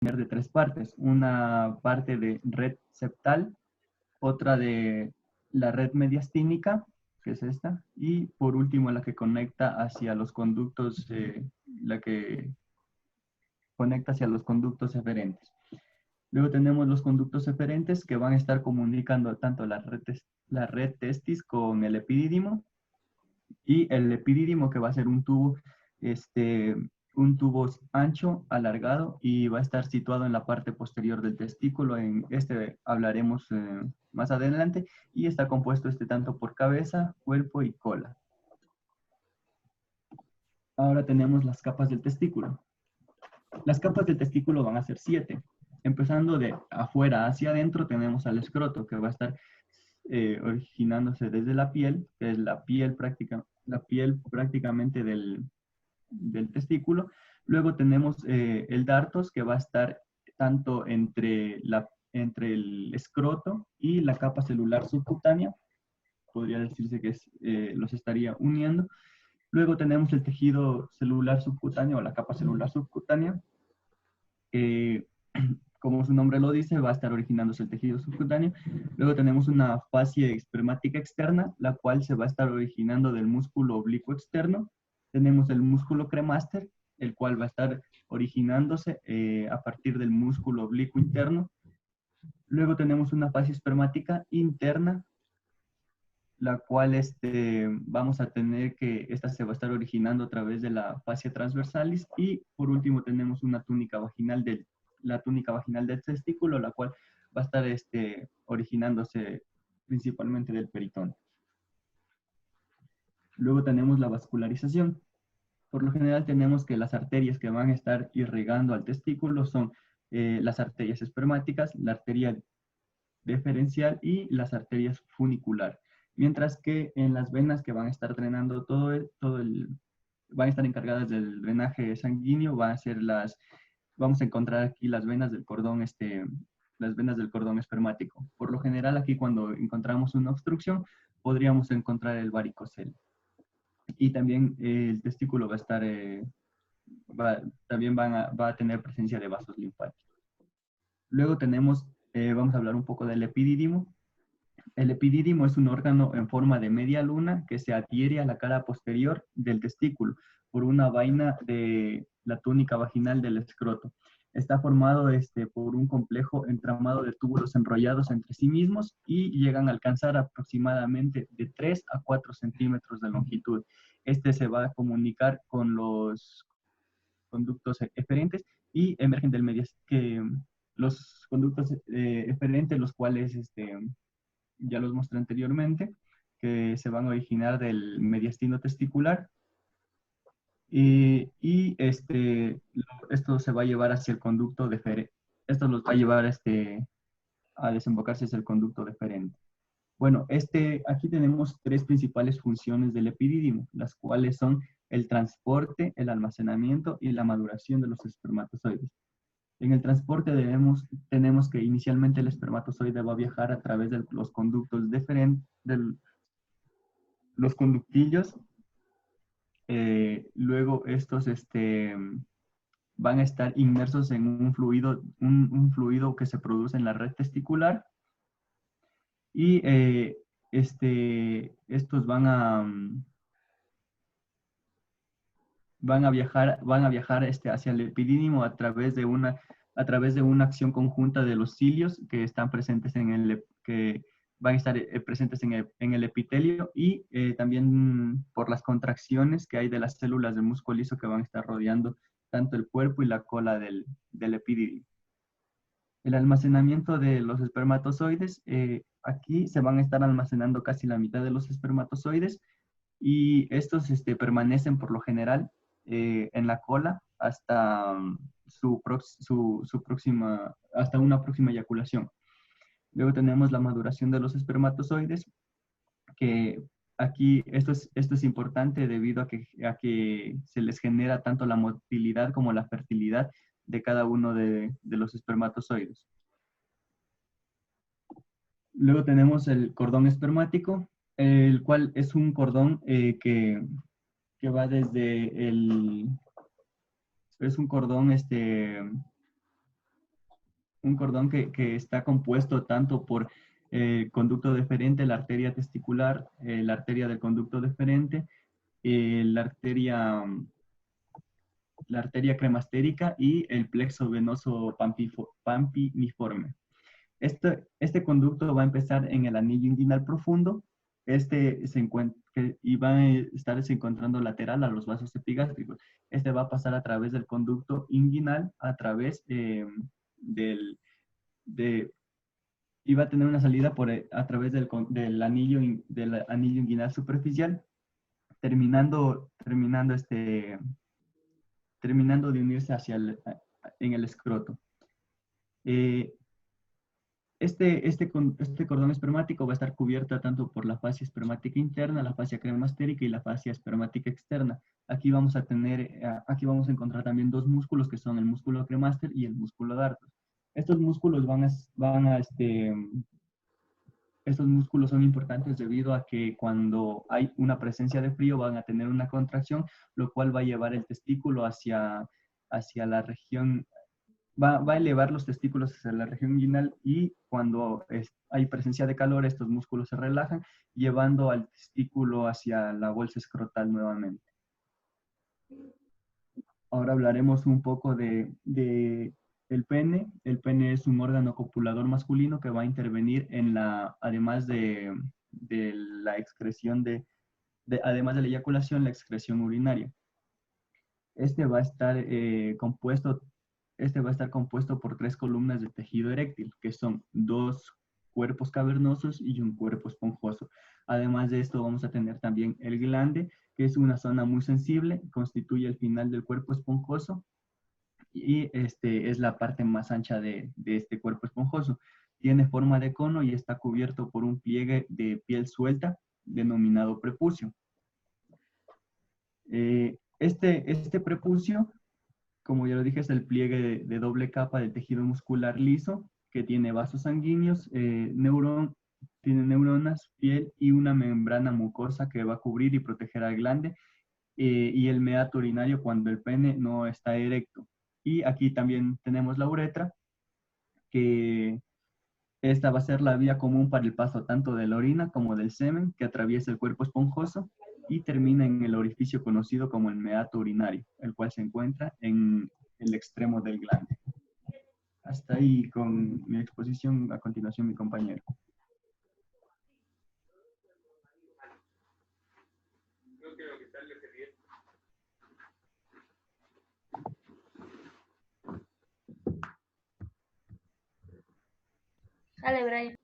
de tres partes. Una parte de red septal, otra de la red mediastínica, que es esta, y por último la que conecta hacia los conductos, la que conecta hacia los conductos eferentes. Luego tenemos los conductos eferentes que van a estar comunicando tanto la red testis con el epidídimo, y el epidídimo que va a ser un tubo ancho, alargado, y va a estar situado en la parte posterior del testículo. En este hablaremos más adelante, y está compuesto tanto por cabeza, cuerpo y cola. Ahora tenemos las capas del testículo. Las capas del testículo van a ser 7. Empezando de afuera hacia adentro, tenemos al escroto, que va a estar originándose desde la piel, que es la piel prácticamente del testículo. Luego tenemos el dartos, que va a estar tanto entre el escroto y la capa celular subcutánea. Podría decirse que los estaría uniendo. Luego tenemos el tejido celular subcutáneo o la capa celular subcutánea. Como su nombre lo dice, va a estar originándose el tejido subcutáneo. Luego tenemos una fascia espermática externa, la cual se va a estar originando del músculo oblicuo externo. Tenemos el músculo cremaster, el cual va a estar originándose a partir del músculo oblicuo interno. Luego tenemos una fascia espermática interna, la cual vamos a tener que esta se va a estar originando a través de la fascia transversalis. Y por último tenemos una túnica vaginal la túnica vaginal del testículo, la cual va a estar originándose principalmente del peritón. Luego tenemos la vascularización. Por lo general tenemos que las arterias que van a estar irrigando al testículo son las arterias espermáticas, la arteria deferencial y las arterias funicular. Mientras que en las venas que van a estar drenando van a estar encargadas del drenaje sanguíneo, vamos a encontrar aquí las venas del cordón, las venas del cordón espermático. Por lo general aquí cuando encontramos una obstrucción, podríamos encontrar el varicocele. Y también el testículo va a estar, también va a tener presencia de vasos linfáticos. Luego vamos a hablar un poco del epidídimo. El epidídimo es un órgano en forma de media luna que se adhiere a la cara posterior del testículo por una vaina de la túnica vaginal del escroto. Está formado por un complejo entramado de túbulos enrollados entre sí mismos y llegan a alcanzar aproximadamente de 3 a 4 centímetros de longitud. Se va a comunicar con los conductos eferentes y emergen del medio, los conductos eferentes, los cuales ya los mostré anteriormente, que se van a originar del mediastino testicular. Y esto se va a llevar hacia el conducto deferente. Esto los va a llevar a desembocarse hacia el conducto deferente. Bueno, aquí tenemos tres principales funciones del epidídimo, las cuales son el transporte, el almacenamiento y la maduración de los espermatozoides. En el transporte tenemos que inicialmente el espermatozoide va a viajar a través de los conductos deferentes, los conductillos. Luego estos van a estar inmersos en un fluido que se produce en la red testicular. Y estos van a viajar hacia el epidídimo a través de una acción conjunta de los cilios que están presentes que van a estar presentes en el epitelio, y también por las contracciones que hay de las células del músculo liso que van a estar rodeando tanto el cuerpo y la cola del epidídimo. El almacenamiento de los espermatozoides, aquí se van a estar almacenando casi la mitad de los espermatozoides, y estos permanecen por lo general en la cola hasta hasta una próxima eyaculación. Luego tenemos la maduración de los espermatozoides, que aquí esto es importante debido a que se les genera tanto la motilidad como la fertilidad de cada uno de los espermatozoides. Luego tenemos el cordón espermático, el cual es un cordón que va desde es un cordón que está compuesto tanto por conducto deferente, la arteria testicular, la arteria del conducto deferente, eh, la arteria, la arteria cremastérica y el plexo venoso pampiniforme. Este conducto va a empezar en el anillo inguinal profundo. Y va a estarse encontrando lateral a los vasos epigástricos. Este va a pasar a través del conducto inguinal, a través del, de, y va a tener una salida a través del anillo inguinal superficial, terminando de unirse en el escroto. Eh, este cordón espermático va a estar cubierto tanto por la fascia espermática interna, la fascia cremastérica y la fascia espermática externa. Aquí vamos a encontrar también dos músculos que son el músculo cremaster y el músculo dartos. Estos músculos estos músculos son importantes debido a que cuando hay una presencia de frío van a tener una contracción, lo cual va a llevar el testículo hacia la región, va a elevar los testículos hacia la región inguinal, y cuando hay presencia de calor, estos músculos se relajan, llevando al testículo hacia la bolsa escrotal nuevamente. Ahora hablaremos un poco de el pene. El pene es un órgano copulador masculino que va a intervenir además de la excreción además de la eyaculación, la excreción urinaria. Este va a estar compuesto por 3 columnas de tejido eréctil, que son 2 cuerpos cavernosos y un cuerpo esponjoso. Además de esto, vamos a tener también el glande, que es una zona muy sensible, constituye el final del cuerpo esponjoso, y es la parte más ancha de este cuerpo esponjoso. Tiene forma de cono y está cubierto por un pliegue de piel suelta, denominado prepucio. Este prepucio, como ya lo dije, es el pliegue de doble capa de tejido muscular liso, que tiene vasos sanguíneos, tiene neuronas, piel y una membrana mucosa que va a cubrir y proteger al glande, y el meato urinario cuando el pene no está erecto. Y aquí también tenemos la uretra, que esta va a ser la vía común para el paso tanto de la orina como del semen, que atraviesa el cuerpo esponjoso y termina en el orificio conocido como el meato urinario, el cual se encuentra en el extremo del glande. Hasta ahí con mi exposición. A continuación, mi compañero. Dale, Brian.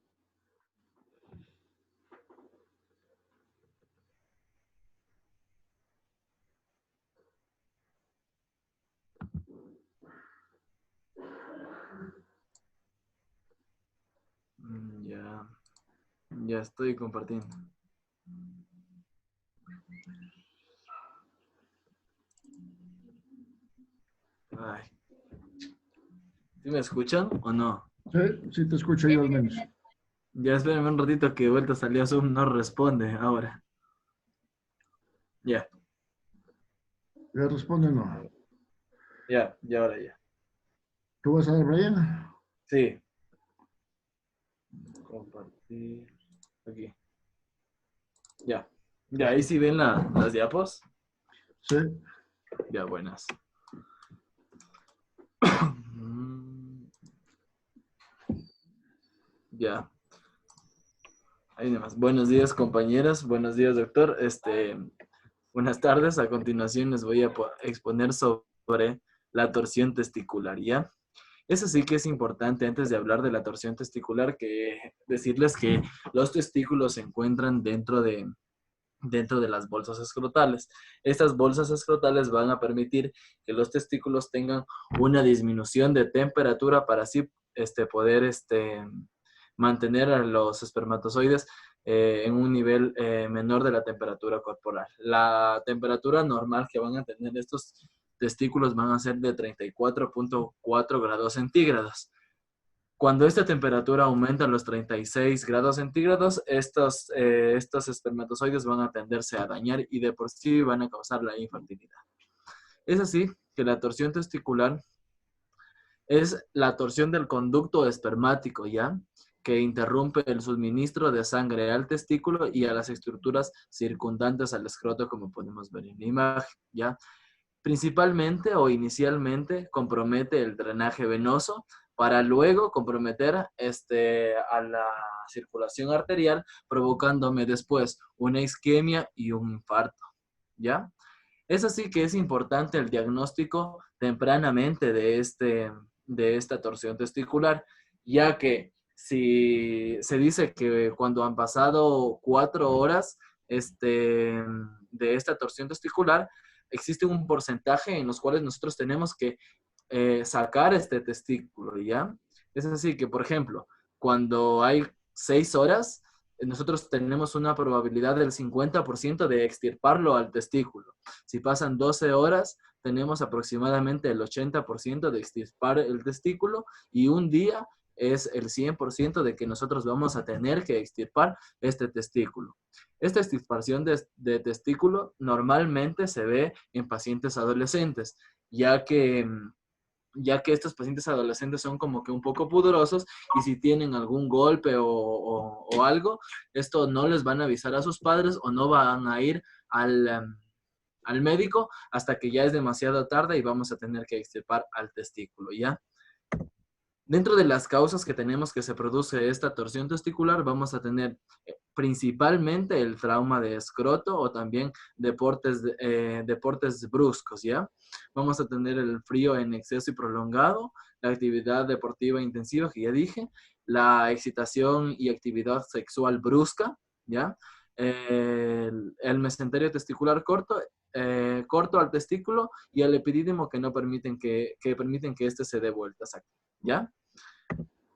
Ya estoy compartiendo. Ay. ¿Sí me escuchan o no? Sí te escucho yo al menos. Ya espérenme un ratito que de vuelta salió Zoom, no responde ahora. Ya. ¿Le responde o no? Ya ahora ya. ¿Tú vas a dar, Brian? Sí. Compartir. Aquí. Ya. Ya, ahí sí ven las diapos. Sí. Ya, buenas. Ya. Ahí demás. Buenos días, compañeras. Buenos días, doctor. Buenas tardes. A continuación les voy a exponer sobre la torsión testicular, ¿ya? Eso sí que es importante antes de hablar de la torsión testicular, que decirles que los testículos se encuentran dentro de las bolsas escrotales. Estas bolsas escrotales van a permitir que los testículos tengan una disminución de temperatura para así poder mantener a los espermatozoides en un nivel menor de la temperatura corporal. La temperatura normal que van a tener estos testículos van a ser de 34.4 grados centígrados. Cuando esta temperatura aumenta a los 36 grados centígrados, estos espermatozoides van a tenderse a dañar y de por sí van a causar la infertilidad. Es así que la torsión testicular es la torsión del conducto espermático, ¿ya? Que interrumpe el suministro de sangre al testículo y a las estructuras circundantes al escroto, como podemos ver en la imagen, ¿ya? Principalmente o inicialmente compromete el drenaje venoso para luego comprometer a la circulación arterial, provocándome después una isquemia y un infarto, ¿ya? Es así que es importante el diagnóstico tempranamente de esta torsión testicular, ya que si se dice que cuando han pasado 4 horas de esta torsión testicular, existe un porcentaje en los cuales nosotros tenemos que sacar este testículo, ¿ya? Es así que, por ejemplo, cuando hay 6 horas, nosotros tenemos una probabilidad del 50% de extirparlo al testículo. Si pasan 12 horas, tenemos aproximadamente el 80% de extirpar el testículo y un día es el 100% de que nosotros vamos a tener que extirpar este testículo. Esta extirpación de testículo normalmente se ve en pacientes adolescentes, ya que estos pacientes adolescentes son como que un poco pudorosos y si tienen algún golpe o algo, esto no les van a avisar a sus padres o no van a ir al médico hasta que ya es demasiado tarde y vamos a tener que extirpar al testículo, ¿ya? Dentro de las causas que tenemos que se produce esta torsión testicular, vamos a tener principalmente el trauma de escroto o también deportes bruscos, ¿ya? Vamos a tener el frío en exceso y prolongado, la actividad deportiva intensiva, que ya dije, la excitación y actividad sexual brusca, ¿ya? El mesenterio testicular corto, corto al testículo y el epidídimo que no permiten que éste se dé vueltas aquí, ¿ya?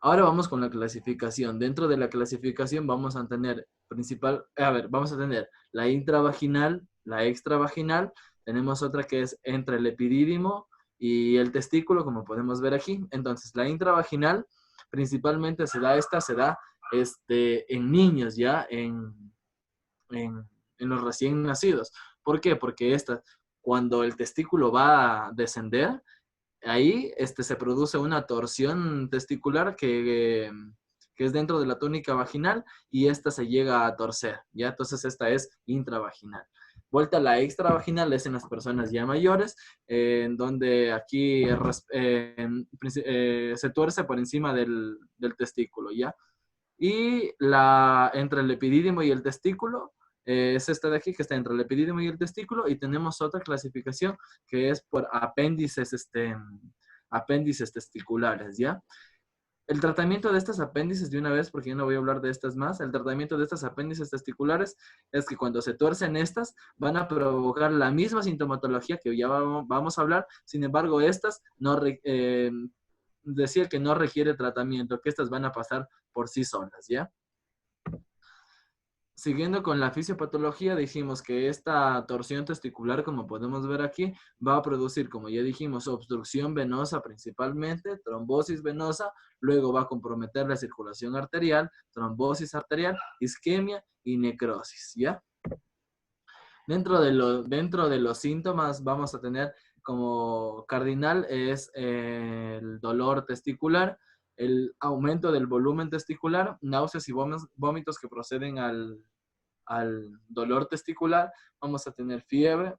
Ahora vamos con la clasificación. Dentro de la clasificación vamos a tener vamos a tener la intravaginal, la extravaginal. Tenemos otra que es entre el epidídimo y el testículo, como podemos ver aquí. Entonces, la intravaginal principalmente se da en niños, ya en los recién nacidos. ¿Por qué? Porque cuando el testículo va a descender, ahí se produce una torsión testicular que es dentro de la túnica vaginal y esta se llega a torcer, ¿ya? Entonces esta es intravaginal. Vuelta a la extravaginal es en las personas ya mayores, en donde aquí se tuerce por encima del testículo, ¿ya? Y entre el epidídimo y el testículo es esta de aquí que está entre el epidídimo y el testículo y tenemos otra clasificación que es por apéndices testiculares, ¿ya? El tratamiento de estas apéndices, de una vez, porque yo no voy a hablar de estas más, el tratamiento de estas apéndices testiculares es que cuando se tuercen estas, van a provocar la misma sintomatología que ya vamos a hablar, sin embargo, estas decir que no requiere tratamiento, que estas van a pasar por sí solas, ¿ya? Siguiendo con la fisiopatología, dijimos que esta torsión testicular, como podemos ver aquí, va a producir, como ya dijimos, obstrucción venosa principalmente, trombosis venosa, luego va a comprometer la circulación arterial, trombosis arterial, isquemia y necrosis, ¿ya? Dentro de los síntomas vamos a tener como cardinal es el dolor testicular, el aumento del volumen testicular, náuseas y vómitos que proceden al dolor testicular, vamos a tener fiebre.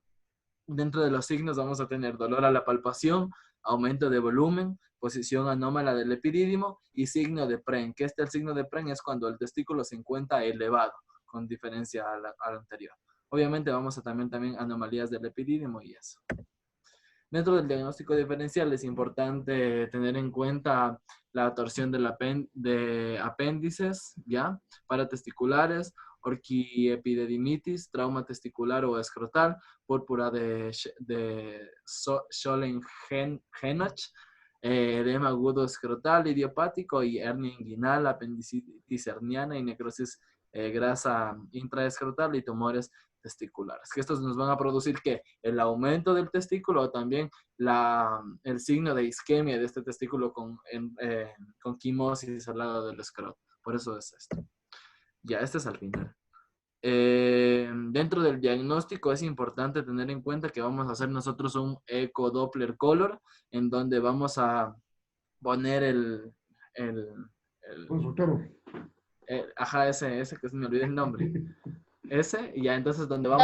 Dentro de los signos vamos a tener dolor a la palpación, aumento de volumen, posición anómala del epidídimo y signo de Pren, que el signo de Pren es cuando el testículo se encuentra elevado, con diferencia al anterior. Obviamente vamos a también anomalías del epidídimo y eso. Dentro del diagnóstico diferencial es importante tener en cuenta la torsión de apéndices, ¿ya? Paratesticulares, orquiepididimitis, trauma testicular o escrotal, púrpura de Scholen-Henoch, edema agudo escrotal idiopático y hernia inguinal, apendicitis herniana y necrosis grasa intraescrotal y tumores testiculares. Que estos nos van a producir ¿qué? El aumento del testículo o también el signo de isquemia de este testículo con quimosis al lado del escroto. Por eso es esto. Ya, este es al final. Dentro del diagnóstico es importante tener en cuenta que vamos a hacer nosotros un eco Doppler color en donde vamos a poner el, Consultoro. ajá, ese que se me olvidó el nombre. Ese, y ya entonces donde No,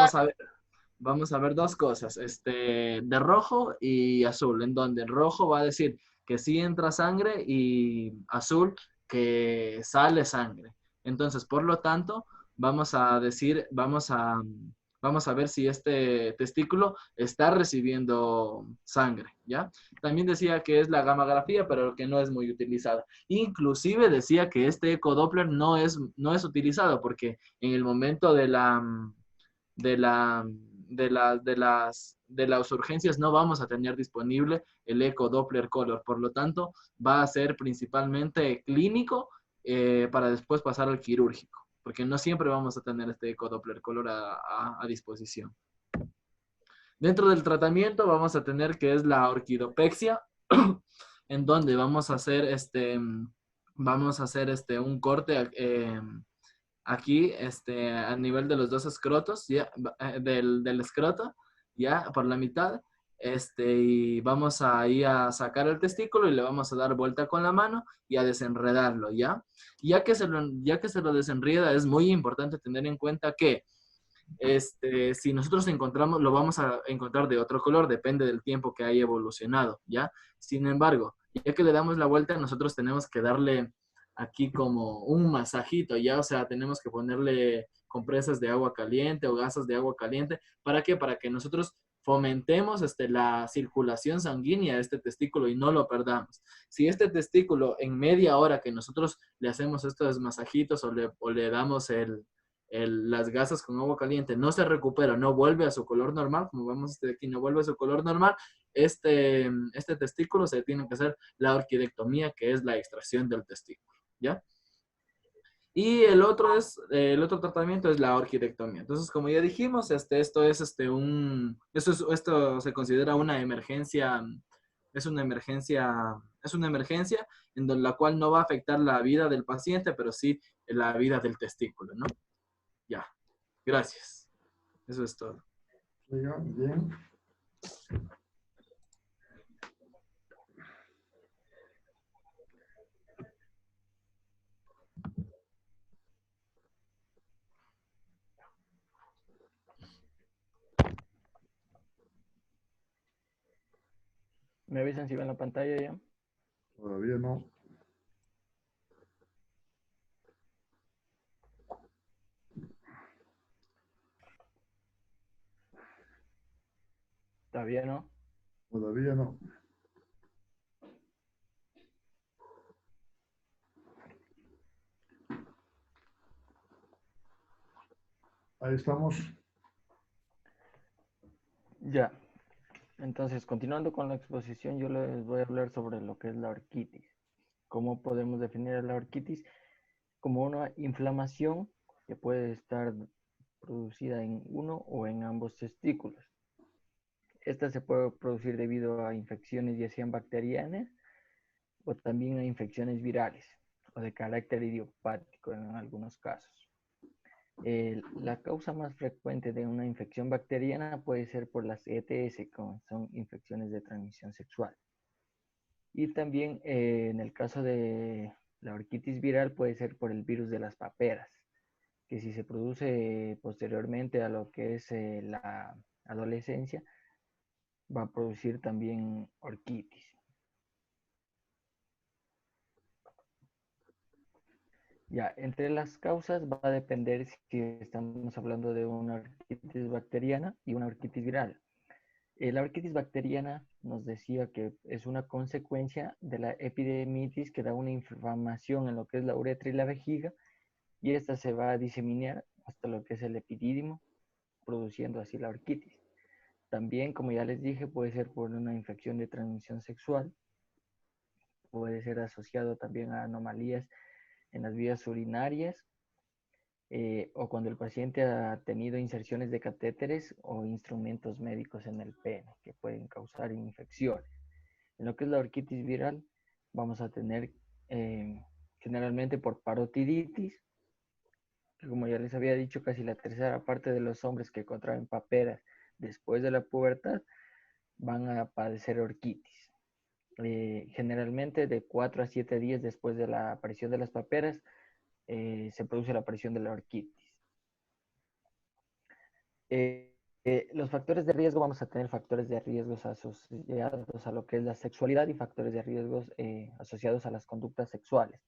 vamos a ver dos cosas, de rojo y azul, en donde el rojo va a decir que sí entra sangre y azul que sale sangre. Entonces, por lo tanto, vamos a decir, vamos a ver si este testículo está recibiendo sangre, ¿ya? También decía que es la gamografía, pero que no es muy utilizada. Inclusive decía que este ecodoppler no es utilizado porque en el momento de las urgencias no vamos a tener disponible el eco Doppler Color. Por lo tanto, va a ser principalmente clínico para después pasar al quirúrgico, porque no siempre vamos a tener este eco Doppler Color a disposición. Dentro del tratamiento vamos a tener que es la orquidopexia, en donde vamos a hacer un corte aquí, a nivel de los dos escrotos, ya, del escroto, ya, por la mitad, y vamos a ir a sacar el testículo y le vamos a dar vuelta con la mano y a desenredarlo, ¿ya? Ya que se lo desenreda, es muy importante tener en cuenta que si nosotros encontramos, lo vamos a encontrar de otro color, depende del tiempo que haya evolucionado, ¿ya? Sin embargo, ya que le damos la vuelta, nosotros tenemos que darle aquí como un masajito, ¿ya? O sea, tenemos que ponerle compresas de agua caliente o gasas de agua caliente. ¿Para qué? Para que nosotros fomentemos la circulación sanguínea de este testículo y no lo perdamos. Si este testículo en media hora que nosotros le hacemos estos masajitos o le damos las gasas con agua caliente no se recupera, no vuelve a su color normal, como vemos aquí, no vuelve a su color normal, este testículo se tiene que hacer la orquidectomía, que es la extracción del testículo, ¿ya? Y el otro tratamiento es la orquidectomía. Entonces, como ya dijimos, esto se considera una emergencia, es una emergencia en la cual no va a afectar la vida del paciente, pero sí la vida del testículo, ¿no? Ya, gracias. Eso es todo. Oiga, bien. ¿Me avisan si ven la pantalla ya? Todavía no. ¿Todavía no? Todavía no. Ahí estamos. Ya. Entonces, continuando con la exposición, yo les voy a hablar sobre lo que es la orquitis. ¿Cómo podemos definir la orquitis? Como una inflamación que puede estar producida en uno o en ambos testículos. Esta se puede producir debido a infecciones ya sean bacterianas o también a infecciones virales o de carácter idiopático en algunos casos. La causa más frecuente de una infección bacteriana puede ser por las ETS, que son infecciones de transmisión sexual. Y también en el caso de la orquitis viral puede ser por el virus de las paperas, que si se produce posteriormente a lo que es la adolescencia, va a producir también orquitis. Ya, entre las causas va a depender si estamos hablando de una orquitis bacteriana y una orquitis viral. La orquitis bacteriana nos decía que es una consecuencia de la epidemitis que da una inflamación en lo que es la uretra y la vejiga, y esta se va a diseminar hasta lo que es el epidídimo, produciendo así la orquitis. También, como ya les dije, puede ser por una infección de transmisión sexual, puede ser asociado también a anomalías en las vías urinarias, o cuando el paciente ha tenido inserciones de catéteres o instrumentos médicos en el pene que pueden causar infecciones. En lo que es la orquitis viral, vamos a tener generalmente por parotiditis, que como ya les había dicho, casi la tercera parte de los hombres que contraen paperas después de la pubertad van a padecer orquitis. generalmente de 4 a 7 días después de la aparición de las paperas, se produce la aparición de la orquitis. Los factores de riesgo, vamos a tener factores de riesgos asociados a lo que es la sexualidad y factores de riesgos asociados a las conductas sexuales.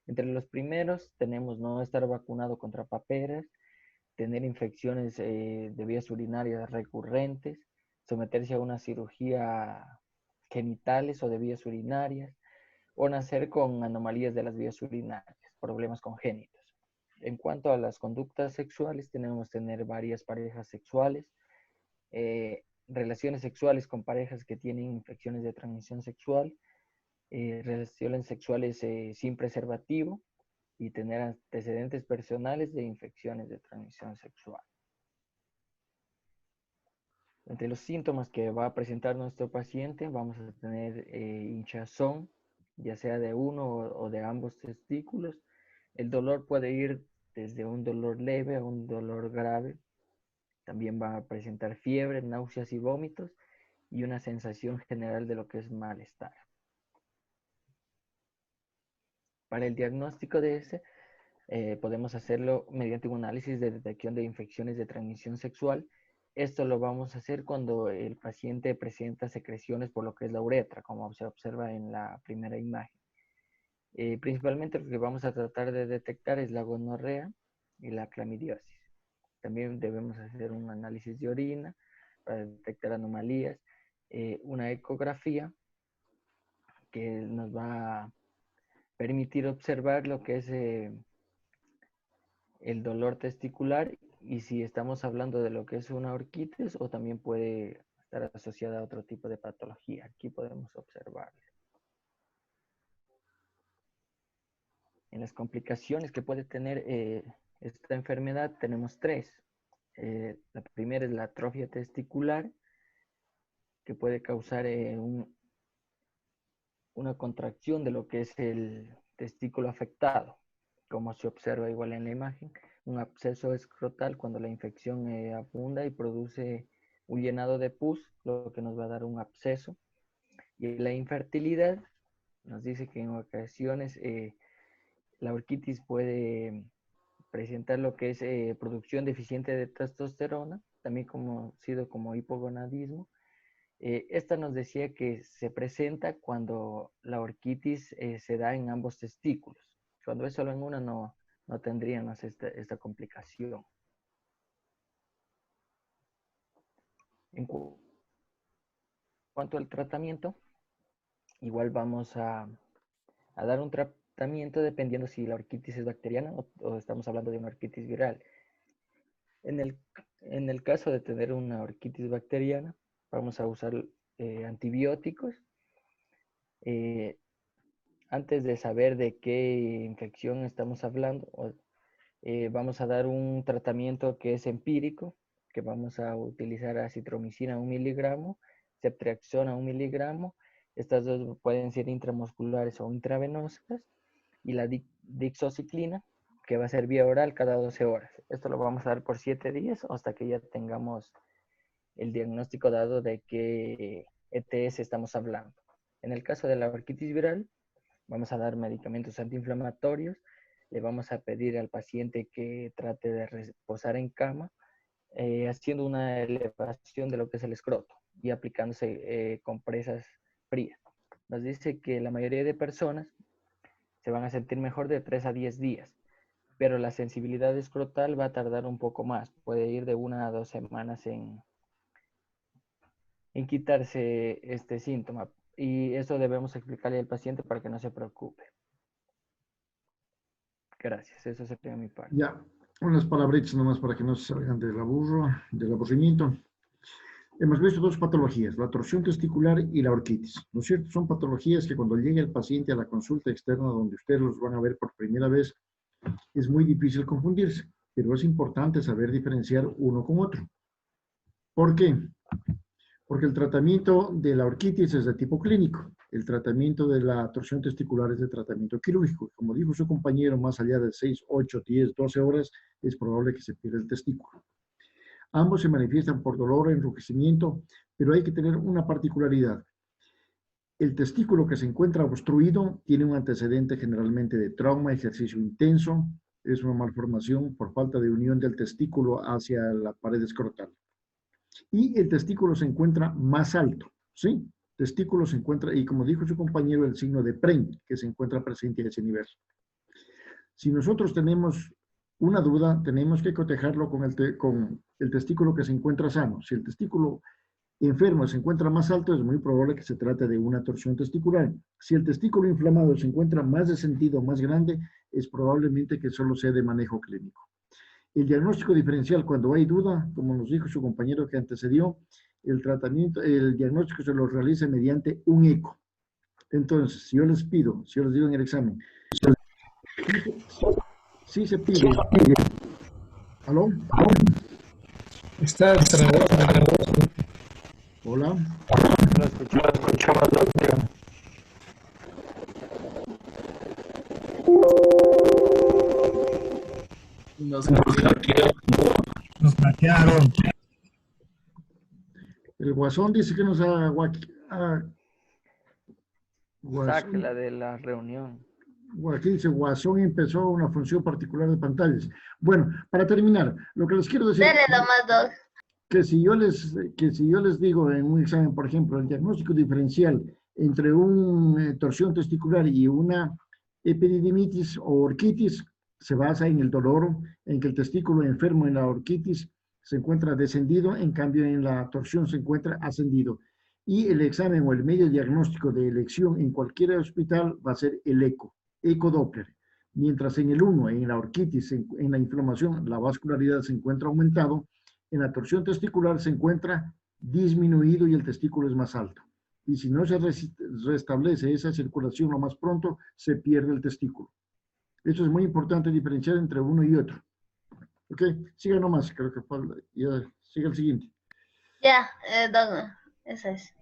Entre los primeros tenemos no estar vacunado contra paperas, tener infecciones de vías urinarias recurrentes, someterse a una cirugía genitales o de vías urinarias, o nacer con anomalías de las vías urinarias, problemas congénitos. En cuanto a las conductas sexuales, tenemos tener varias parejas sexuales, relaciones sexuales con parejas que tienen infecciones de transmisión sexual, relaciones sexuales sin preservativo y tener antecedentes personales de infecciones de transmisión sexual. Entre los síntomas que va a presentar nuestro paciente, vamos a tener hinchazón, ya sea de uno o de ambos testículos. El dolor puede ir desde un dolor leve a un dolor grave. También va a presentar fiebre, náuseas y vómitos y una sensación general de lo que es malestar. Para el diagnóstico de ese, podemos hacerlo mediante un análisis de detección de infecciones de transmisión sexual. Esto lo vamos a hacer cuando el paciente presenta secreciones por lo que es la uretra, como se observa en la primera imagen. Principalmente lo que vamos a tratar de detectar es la gonorrea y la clamidiosis. También debemos hacer un análisis de orina para detectar anomalías, una ecografía que nos va a permitir observar lo que es el dolor testicular y si estamos hablando de lo que es una orquitis o también puede estar asociada a otro tipo de patología. Aquí podemos observarlo. En las complicaciones que puede tener esta enfermedad tenemos tres. La primera es la atrofia testicular, que puede causar una contracción de lo que es el testículo afectado, como se observa igual en la imagen. Un absceso escrotal cuando la infección abunda y produce un llenado de pus, lo que nos va a dar un absceso. Y la infertilidad nos dice que en ocasiones la orquitis puede presentar lo que es producción deficiente de testosterona, también conocido como hipogonadismo. Esta nos decía que se presenta cuando la orquitis se da en ambos testículos. Cuando es solo en una no tendríamos esta complicación. En cuanto al tratamiento, igual vamos a dar un tratamiento dependiendo si la orquitis es bacteriana o estamos hablando de una orquitis viral. En el caso de tener una orquitis bacteriana, vamos a usar antibióticos. Antes de saber de qué infección estamos hablando, vamos a dar un tratamiento que es empírico, que vamos a utilizar acitromicina 1 miligramo, ceftriaxona 1 miligramo. Estas dos pueden ser intramusculares o intravenosas. Y la dixociclina, que va a ser vía oral cada 12 horas. Esto lo vamos a dar por 7 días hasta que ya tengamos el diagnóstico dado de qué ETS estamos hablando. En el caso de la orquitis viral, vamos a dar medicamentos antiinflamatorios. Le vamos a pedir al paciente que trate de reposar en cama, haciendo una elevación de lo que es el escroto y aplicándose compresas frías. Nos dice que la mayoría de personas se van a sentir mejor de 3 a 10 días, pero la sensibilidad escrotal va a tardar un poco más. Puede ir de 1 a 2 semanas en quitarse este síntoma. Y eso debemos explicarle al paciente para que no se preocupe. Gracias, eso sería mi parte. Ya, unas palabritas nomás para que no se salgan del aburrimiento. Hemos visto dos patologías, la torsión testicular y la orquitis, ¿no es cierto? Son patologías que cuando llegue el paciente a la consulta externa donde ustedes los van a ver por primera vez, es muy difícil confundirse, pero es importante saber diferenciar uno con otro. ¿Por qué? Porque el tratamiento de la orquitis es de tipo clínico, el tratamiento de la torsión testicular es de tratamiento quirúrgico. Como dijo su compañero, más allá de 6, 8, 10, 12 horas, es probable que se pierda el testículo. Ambos se manifiestan por dolor o enrojecimiento, pero hay que tener una particularidad. El testículo que se encuentra obstruido tiene un antecedente generalmente de trauma, ejercicio intenso, es una malformación por falta de unión del testículo hacia la pared escrotal. Y el testículo se encuentra más alto, ¿sí? Testículo se encuentra, y como dijo su compañero, el signo de Pren, que se encuentra presente en ese nivel. Si nosotros tenemos una duda, tenemos que cotejarlo con el testículo que se encuentra sano. Si el testículo enfermo se encuentra más alto, es muy probable que se trate de una torsión testicular. Si el testículo inflamado se encuentra más descendido, más grande, es probablemente que solo sea de manejo clínico. El diagnóstico diferencial, cuando hay duda, como nos dijo su compañero que antecedió, el tratamiento, el diagnóstico se lo realiza mediante un eco. Entonces, si yo les pido, si yo les digo en el examen, si se pide, ¿aló? Está trabado. Hola. Lo escuchamos. Nos hackearon. El Guasón dice que nos ha... Sáquela de la reunión. Aquí dice, Guasón empezó una función particular de pantallas. Bueno, para terminar, lo que les quiero decir... Dale, nomás dos. Que si yo les digo en un examen, por ejemplo, el diagnóstico diferencial entre una torsión testicular y una epididimitis o orquitis, se basa en el dolor, en que el testículo enfermo en la orquitis se encuentra descendido, en cambio en la torsión se encuentra ascendido. Y el examen o el medio diagnóstico de elección en cualquier hospital va a ser el ecodoppler. Mientras en el 1, en la orquitis, en la inflamación, la vascularidad se encuentra aumentado, en la torsión testicular se encuentra disminuido y el testículo es más alto. Y si no se restablece esa circulación lo más pronto, se pierde el testículo. Eso es muy importante diferenciar entre uno y otro. Ok, siga nomás, creo que falta. Ya, siga el siguiente. Ya, don, eso es.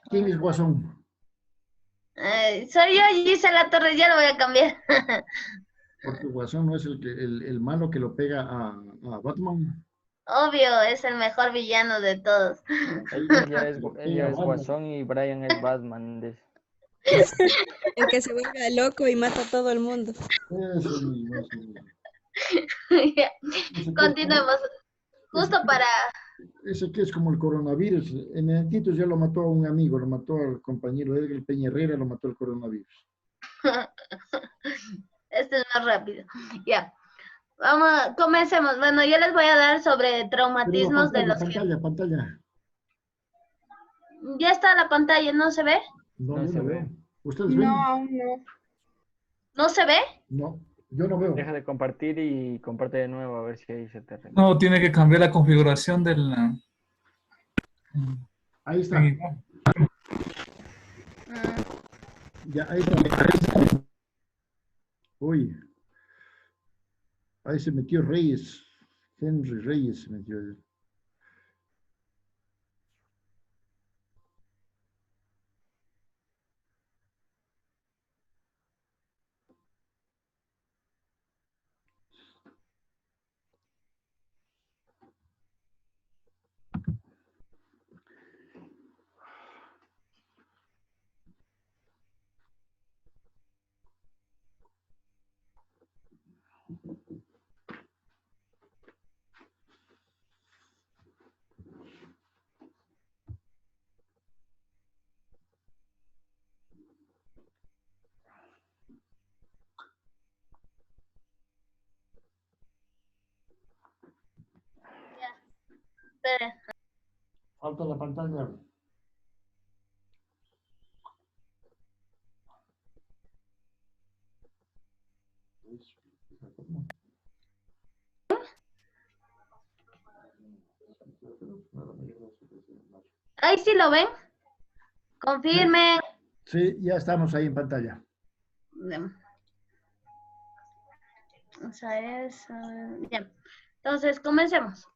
¿Quién es Guasón? Soy yo, Gisela Torres, ya lo voy a cambiar. Porque Guasón no es el malo que lo pega a Batman. Obvio, es el mejor villano de todos. Ella es Guasón y Brian es Batman. El que se vuelve loco y mata a todo el mundo. Eso mismo, eso mismo. Ya, continuemos. Justo para... Ese que es como el coronavirus. En el Titus ya lo mató a un amigo, lo mató al compañero Edgar Peña Herrera, lo mató el coronavirus. Este es más rápido. Ya. Vamos, comencemos. Bueno, yo les voy a dar sobre traumatismos de los... Pantalla. Ya está la pantalla, ¿no se ve? No, yo se no ve. veo. ¿Ustedes ven? No, aún no. ¿No se ve? No, yo no veo. Deja de compartir y comparte de nuevo a ver si ahí se te arregla. No, tiene que cambiar la configuración del... Ahí está. Ya, ahí está. Uy. Ahí se metió Reyes. Henry Reyes se metió. Espere. Falta la pantalla. Ahí sí lo ven. Confirmen. Sí, ya estamos ahí en pantalla. O sea, es... ya. Entonces, comencemos.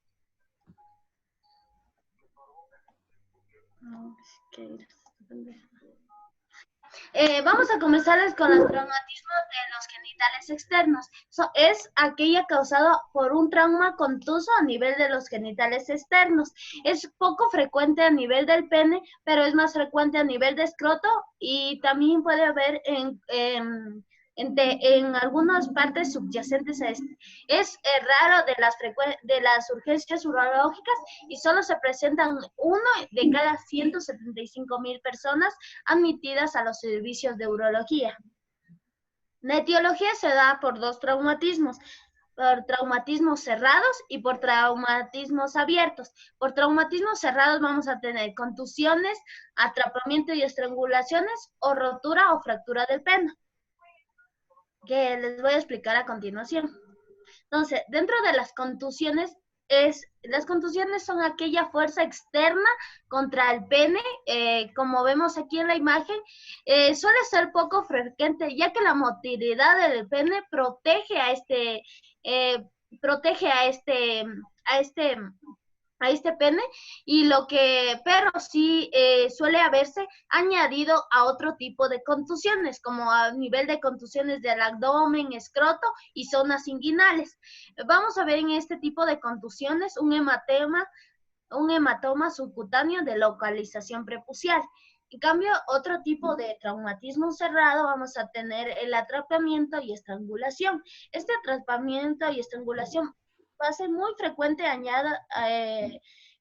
Vamos a comenzarles con los traumatismos de los genitales. genitales externos. Es aquella causada por un trauma contuso a nivel de los genitales externos. Es poco frecuente a nivel del pene, pero es más frecuente a nivel de escroto y también puede haber en algunas partes subyacentes a este. Es raro de las urgencias urológicas y solo se presentan 1 de cada 175,000 personas admitidas a los servicios de urología. La etiología se da por 2 traumatismos, por traumatismos cerrados y por traumatismos abiertos. Por traumatismos cerrados vamos a tener contusiones, atrapamiento y estrangulaciones o rotura o fractura del pene, que les voy a explicar a continuación. Entonces, dentro de las contusiones son aquella fuerza externa contra el pene, como vemos aquí en la imagen, suele ser poco frecuente, ya que la motilidad del pene protege a este pene, pero sí suele haberse añadido a otro tipo de contusiones, como a nivel de contusiones del abdomen, escroto y zonas inguinales. Vamos a ver en este tipo de contusiones un hematoma subcutáneo de localización prepucial. En cambio, otro tipo de traumatismo cerrado vamos a tener el atrapamiento y estrangulación. Este atrapamiento y estrangulación va a ser muy frecuente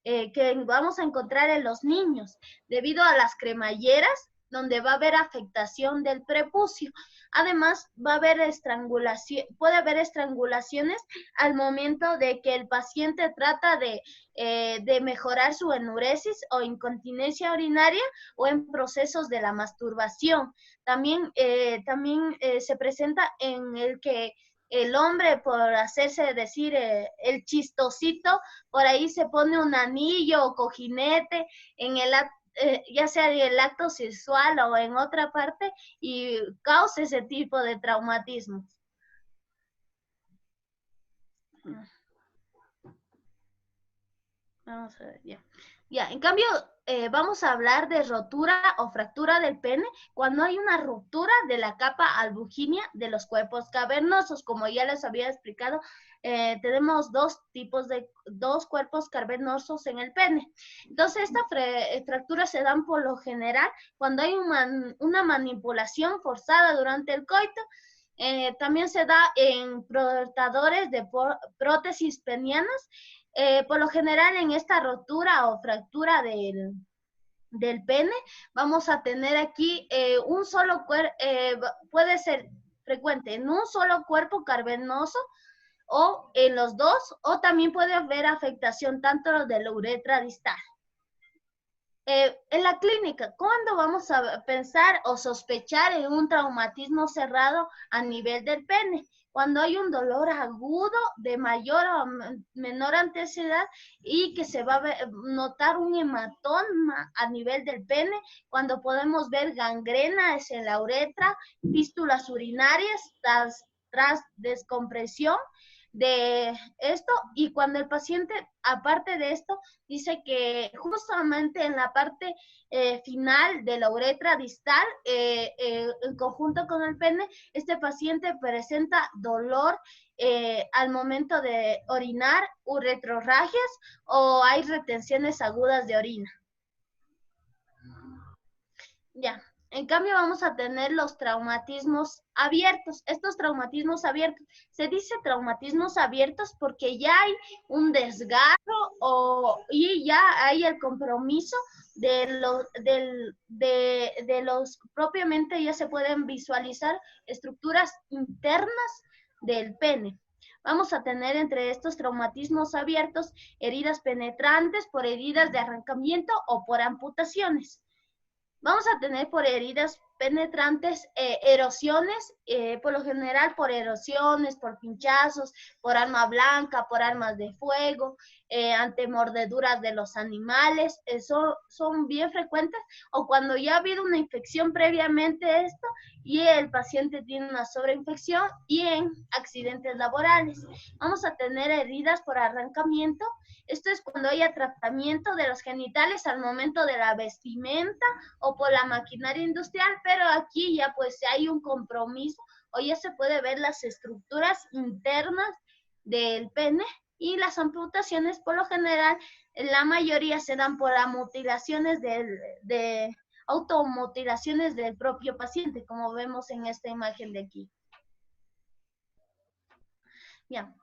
que vamos a encontrar en los niños, debido a las cremalleras, donde va a haber afectación del prepucio. Además, puede haber estrangulaciones al momento de que el paciente trata de mejorar su enuresis o incontinencia urinaria o en procesos de la masturbación. También se presenta en el que el hombre, por hacerse decir el chistosito, por ahí se pone un anillo o cojinete en ya sea en el acto sexual o en otra parte, y causa ese tipo de traumatismos. Vamos a ver, ya. En cambio, vamos a hablar de rotura o fractura del pene cuando hay una ruptura de la capa albuginia de los cuerpos cavernosos. Como ya les había explicado, tenemos dos cuerpos cavernosos en el pene. Entonces, estas fracturas se dan por lo general cuando hay una manipulación forzada durante el coito. También se da en portadores de prótesis penianas. Por lo general, en esta rotura o fractura del pene, vamos a tener aquí un solo cuerpo, puede ser frecuente en un solo cuerpo cavernoso o en los dos, o también puede haber afectación tanto de la uretra distal. En la clínica, ¿cuándo vamos a pensar o sospechar en un traumatismo cerrado a nivel del pene? Cuando hay un dolor agudo de mayor o menor intensidad y que se va a notar un hematoma a nivel del pene, cuando podemos ver gangrenas en la uretra, fístulas urinarias tras descompresión de esto, y cuando el paciente, aparte de esto, dice que justamente en la parte final de la uretra distal, en conjunto con el pene, este paciente presenta dolor al momento de orinar, uretrorragias o hay retenciones agudas de orina. Ya. En cambio, vamos a tener los traumatismos abiertos. Estos traumatismos abiertos, se dice traumatismos abiertos porque ya hay un desgarro y ya hay el compromiso de los propiamente, ya se pueden visualizar estructuras internas del pene. Vamos a tener entre estos traumatismos abiertos heridas penetrantes por heridas de arrancamiento o por amputaciones. Vamos a tener por heridas penetrantes erosiones, por lo general por erosiones, por pinchazos, por arma blanca, por armas de fuego, ante mordeduras de los animales. Son bien frecuentes, o cuando ya ha habido una infección previamente a esto y el paciente tiene una sobreinfección, y en accidentes laborales. Vamos a tener heridas por arrancamiento. Esto es cuando hay atrapamiento de los genitales al momento de la vestimenta o por la maquinaria industrial, pero aquí ya pues hay un compromiso o ya se puede ver las estructuras internas del pene, y las amputaciones por lo general, la mayoría se dan por mutilaciones de automutilaciones del propio paciente, como vemos en esta imagen de aquí. Bien.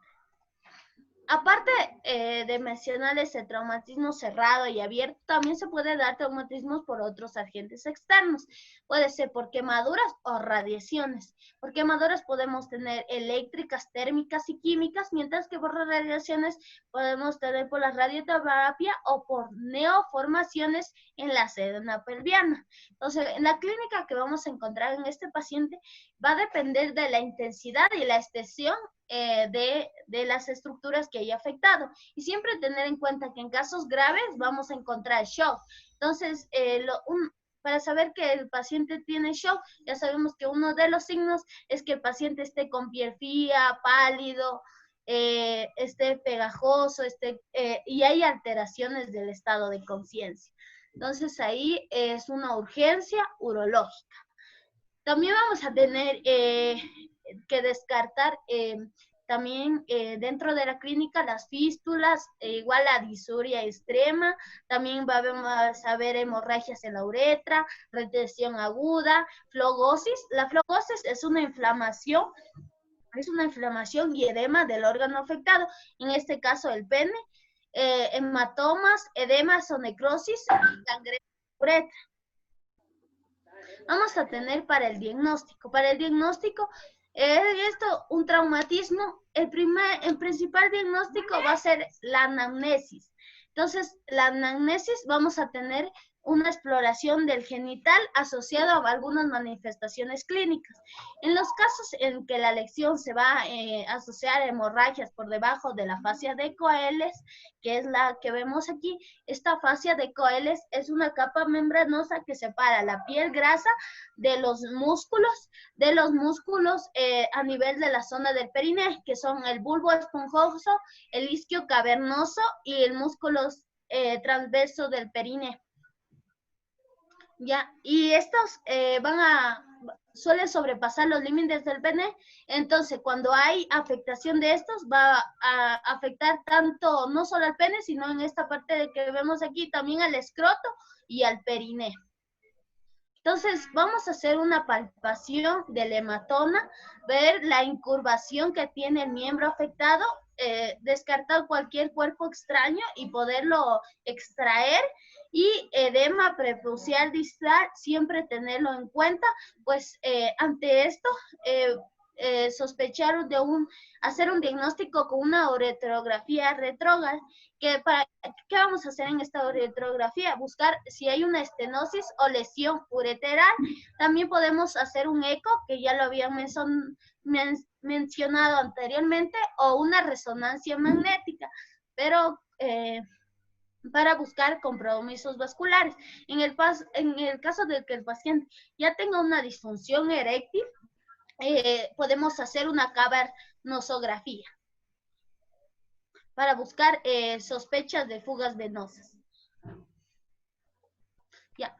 Aparte de mencionar ese traumatismo cerrado y abierto, también se puede dar traumatismos por otros agentes externos. Puede ser por quemaduras o radiaciones. Por quemaduras podemos tener eléctricas, térmicas y químicas, mientras que por radiaciones podemos tener por la radioterapia o por neoformaciones en la sedena pelviana. Entonces, en la clínica que vamos a encontrar en este paciente va a depender de la intensidad y la extensión de las estructuras que haya afectado. Y siempre tener en cuenta que en casos graves vamos a encontrar shock. Entonces, para saber que el paciente tiene shock, ya sabemos que uno de los signos es que el paciente esté con piel fría, pálido, esté pegajoso, y hay alteraciones del estado de conciencia. Entonces, ahí es una urgencia urológica. También vamos a tener que descartar también dentro de la clínica las fístulas, igual la disuria extrema, también vamos a ver hemorragias en la uretra, retención aguda, flogosis. La flogosis es una inflamación y edema del órgano afectado, en este caso el pene, hematomas, edemas o necrosis, gangrena uretra. Vamos a tener para el diagnóstico. Para el diagnóstico, esto, un traumatismo, el principal diagnóstico va a ser la anamnesis. Entonces, la anamnesis vamos a tener una exploración del genital asociado a algunas manifestaciones clínicas. En los casos en que la lesión se va a asociar a hemorragias por debajo de la fascia de Coeles, que es la que vemos aquí, esta fascia de Coeles es una capa membranosa que separa la piel grasa de los músculos a nivel de la zona del perineo, que son el bulbo esponjoso, el isquio cavernoso y el músculo transverso del perineo. Ya, y estos suelen sobrepasar los límites del pene. Entonces, cuando hay afectación de estos, va a afectar tanto, no solo al pene, sino en esta parte que vemos aquí, también al escroto y al perineo. Entonces, vamos a hacer una palpación del hematoma, ver la incurvación que tiene el miembro afectado, descartar cualquier cuerpo extraño y poderlo extraer. Y edema prepucial distal, siempre tenerlo en cuenta, pues ante esto, sospechar hacer un diagnóstico con una uretrografía retrógrada. ¿Qué vamos a hacer en esta uretrografía? Buscar si hay una estenosis o lesión ureteral. También podemos hacer un eco, que ya lo había mencionado anteriormente, o una resonancia magnética, pero para buscar compromisos vasculares. En el caso de que el paciente ya tenga una disfunción eréctil, podemos hacer una cavernosografía para buscar sospechas de fugas venosas. Ya.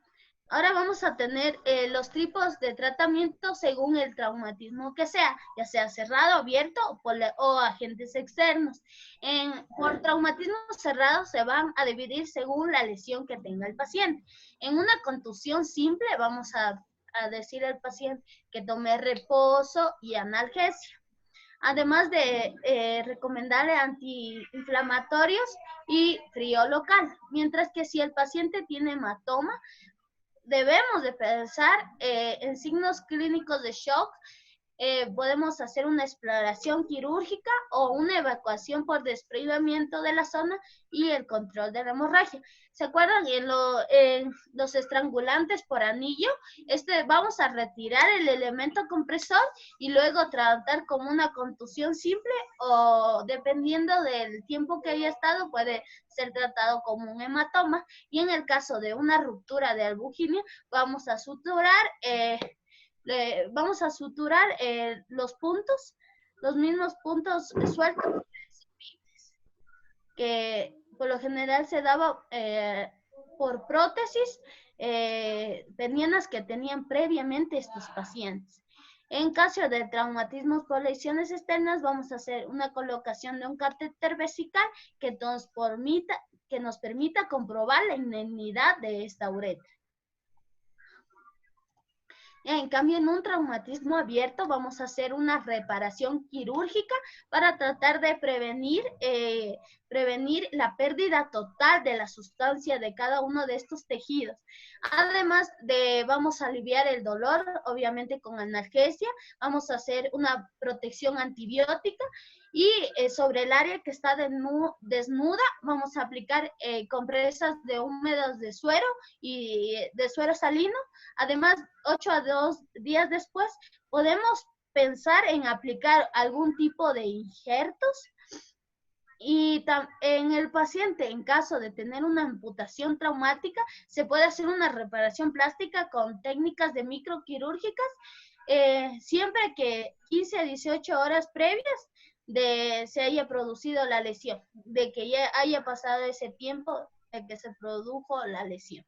Ahora vamos a tener los tipos de tratamiento según el traumatismo que sea, ya sea cerrado, abierto o agentes externos. Por traumatismo cerrado se van a dividir según la lesión que tenga el paciente. En una contusión simple vamos a decir al paciente que tome reposo y analgesia. Además de recomendarle antiinflamatorios y frío local. Mientras que si el paciente tiene hematoma, debemos de pensar en signos clínicos de shock. Podemos hacer una exploración quirúrgica o una evacuación por desprendimiento de la zona y el control de la hemorragia. ¿Se acuerdan? En los estrangulantes por anillo, vamos a retirar el elemento compresor y luego tratar como una contusión simple, o dependiendo del tiempo que haya estado, puede ser tratado como un hematoma. Y en el caso de una ruptura de albuginia, vamos a suturar los mismos puntos sueltos, que por lo general se daba por prótesis penianas que tenían previamente estos pacientes. En caso de traumatismos por lesiones externas, vamos a hacer una colocación de un catéter vesical que nos permita comprobar la inmunidad de esta uretra. En cambio, en un traumatismo abierto vamos a hacer una reparación quirúrgica para tratar de prevenir la pérdida total de la sustancia de cada uno de estos tejidos. Además vamos a aliviar el dolor, obviamente con analgesia, vamos a hacer una protección antibiótica y sobre el área que está desnuda vamos a aplicar compresas húmedas de suero y de suero salino. Además, 8 a 2 días después, podemos pensar en aplicar algún tipo de injertos. Y en el paciente, en caso de tener una amputación traumática, se puede hacer una reparación plástica con técnicas de microquirúrgicas, siempre que 15 a 18 horas previas se haya producido la lesión, de que ya haya pasado ese tiempo de que se produjo la lesión.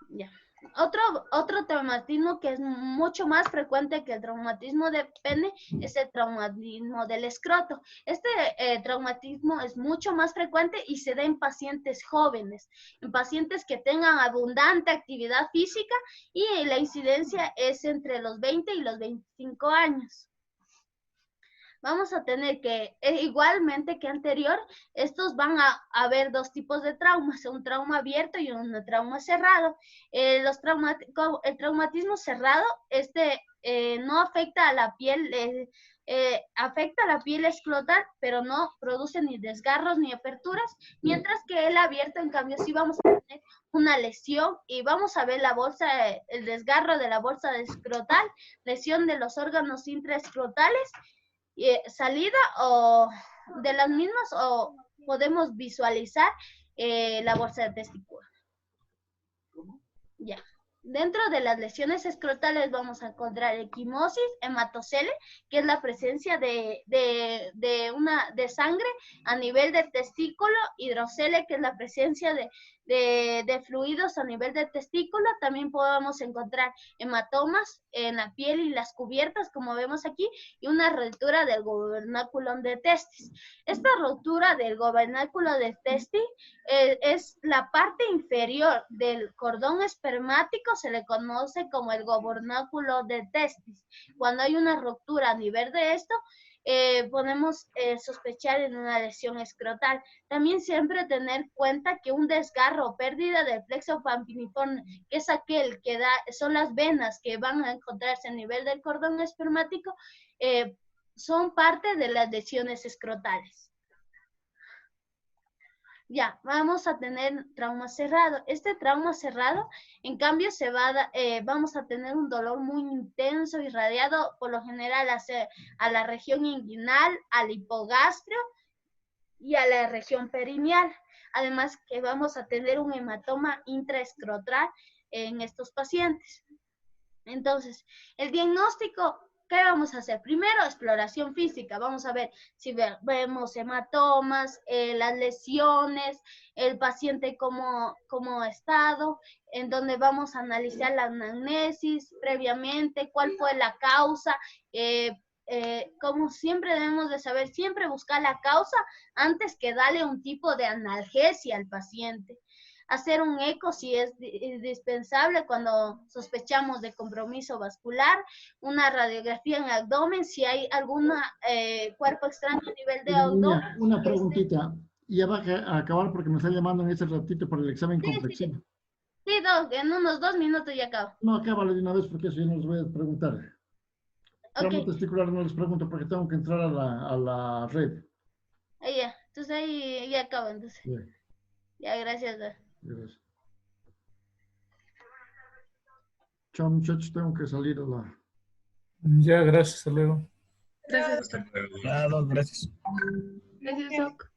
Ya. Otro traumatismo que es mucho más frecuente que el traumatismo de pene es el traumatismo del escroto. Este traumatismo es mucho más frecuente y se da en pacientes jóvenes, en pacientes que tengan abundante actividad física, y la incidencia es entre los 20 y los 25 años. Vamos a tener que, igualmente que anterior, estos van a haber dos tipos de traumas, un trauma abierto y un trauma cerrado. El traumatismo cerrado, no afecta a la piel, afecta a la piel escrotal, pero no produce ni desgarros ni aperturas, mientras que el abierto, en cambio, sí vamos a tener una lesión y vamos a ver el desgarro de la bolsa escrotal, lesión de los órganos intraescrotales, salida o de las mismas, o podemos visualizar la bolsa de testículo. Ya. Dentro de las lesiones escrotales vamos a encontrar equimosis, hematocele, que es la presencia de sangre a nivel de testículo, hidrocele, que es la presencia de fluidos a nivel de testículo. También podemos encontrar hematomas en la piel y las cubiertas, como vemos aquí, y una rotura del gobernáculo de testis. Esta rotura del gobernáculo de testis es la parte inferior del cordón espermático, se le conoce como el gobernáculo de testis. Cuando hay una ruptura a nivel de esto, podemos sospechar en una lesión escrotal. También siempre tener cuenta que un desgarro o pérdida del plexo pampiniforme, que es aquel que son las venas que van a encontrarse a nivel del cordón espermático, son parte de las lesiones escrotales. Ya, vamos a tener trauma cerrado. Este trauma cerrado, en cambio, vamos a tener un dolor muy intenso, irradiado por lo general a la región inguinal, al hipogastrio y a la región perineal. Además que vamos a tener un hematoma intraescrotal en estos pacientes. Entonces, el diagnóstico, ¿qué vamos a hacer? Primero, exploración física. Vamos a ver si vemos hematomas, las lesiones, el paciente cómo ha estado, en donde vamos a analizar la anamnesis previamente, cuál fue la causa. Como siempre debemos de saber, siempre buscar la causa antes que darle un tipo de analgesia al paciente. Hacer un eco si es indispensable cuando sospechamos de compromiso vascular, una radiografía en el abdomen si hay algún cuerpo extraño a nivel de abdomen. Una preguntita, ya va a acabar porque me está llamando en este ratito para el examen complexivo. Sí, en unos 2 minutos ya acabo. No, acábalo de una vez porque eso yo no les voy a preguntar. Trauma testicular no les pregunto porque tengo que entrar a la red. Ya, entonces ahí ya acabo, entonces. Bien. Ya, gracias. Gracias. Chao, muchachos, tengo que salir a la... Ya, gracias, hasta luego. Gracias. Claro, gracias. Gracias, Doc.